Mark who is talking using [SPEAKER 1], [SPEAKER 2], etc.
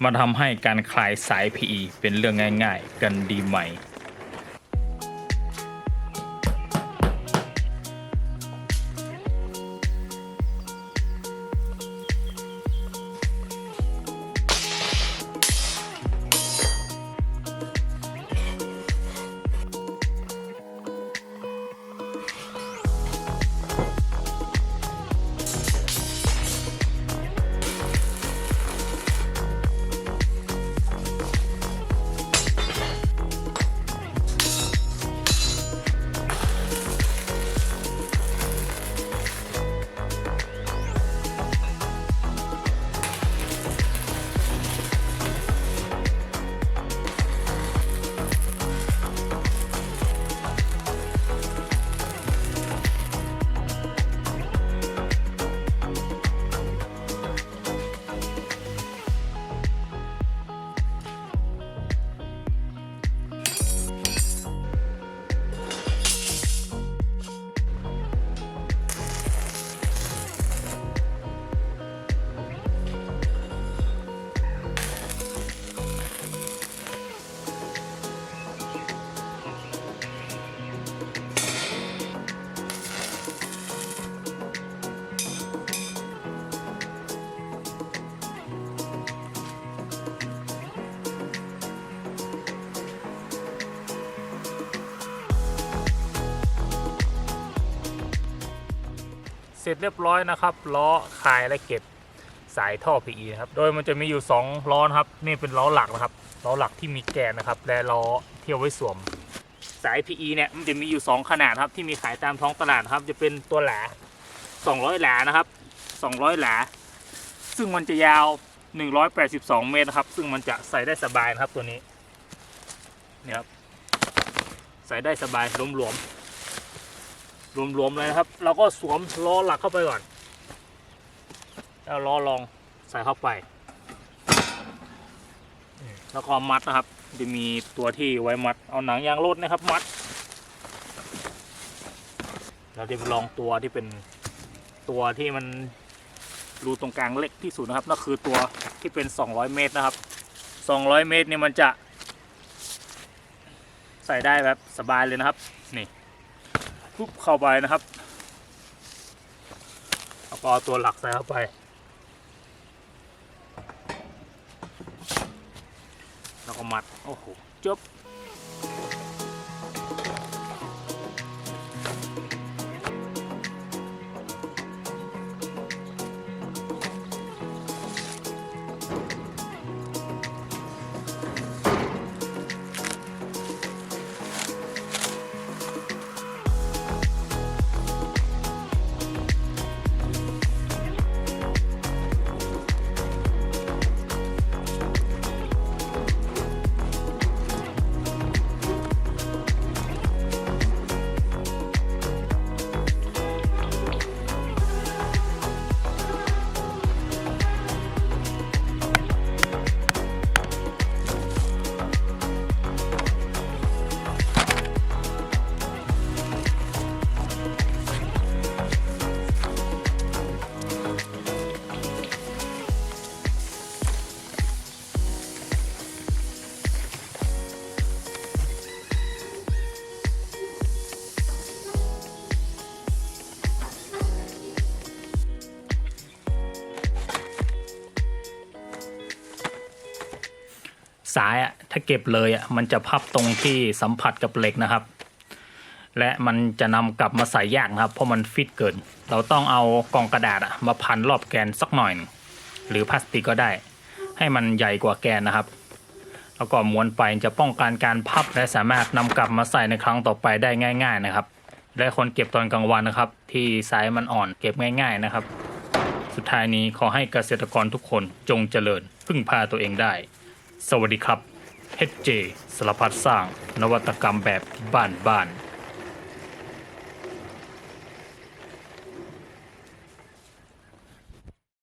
[SPEAKER 1] มาทำให้การคลายสาย PE เป็นเรื่องง่ายๆกันดีไหมเสร็จเรียบร้อยนะครับล้อคลายและเก็บสายท่อ PE นะครับโดยมันจะมีอยู่2ล้อครับนี่เป็นล้อหลักนะครับล้อหลักที่มีแกนนะครับและล้อที่เอาไว้สวมสาย PE เนี่ยมันจะมีอยู่2ขนาดครับที่มีขายตามท้องตลาดครับจะเป็นตัวแหล200 แหลนะครับ200 แหลซึ่งมันจะยาว182 เมตรนะครับซึ่งมันจะใส่ได้สบายนะครับตัวนี้นี่ครับใส่ได้สบายรวมๆเลยนะครับเราก็สวมล้อหลักเข้าไปก่อนแล้วล้อรองใส่เข้าไปแล้วก็มัดนะครับจะมีตัวที่ไว้มัดเอาหนังยางรถนะครับมัดเราจะไปลองตัวที่เป็นตัวที่มันรูตรงกลางเล็กที่สุดนะครับนั่นคือตัวที่เป็น200 เมตรนะครับ200 เมตรเนี่ยมันจะใส่ได้แบบสบายเลยนะครับนี่ปุ๊บเข้าไปนะครับแล้วก็ตัวหลักใส่เข้าไปแล้วก็มัดโอ้โหจบสายถ้าเก็บเลยมันจะพับตรงที่สัมผัสกับเหล็กนะครับและมันจะนำกลับมาใส่ยากนะครับเพราะมันฟิตเกินเราต้องเอากล่องกระดาษมาพันรอบแกนสักหน่อยหรือพลาสติกก็ได้ให้มันใหญ่กว่าแกนนะครับแล้วก็ม้วนไปจะป้องกันการพับและสามารถนำกลับมาใส่ในครั้งต่อไปได้ง่ายๆนะครับและคนเก็บตอนกลางวันนะครับที่สายมันอ่อนเก็บง่ายๆนะครับสุดท้ายนี้ขอให้เกษตรกรทุกคนจงเจริญพึ่งพาตัวเองได้สวัสดีครับ HJ สารพัดสร้างนวัตกรรมแบบบ้าน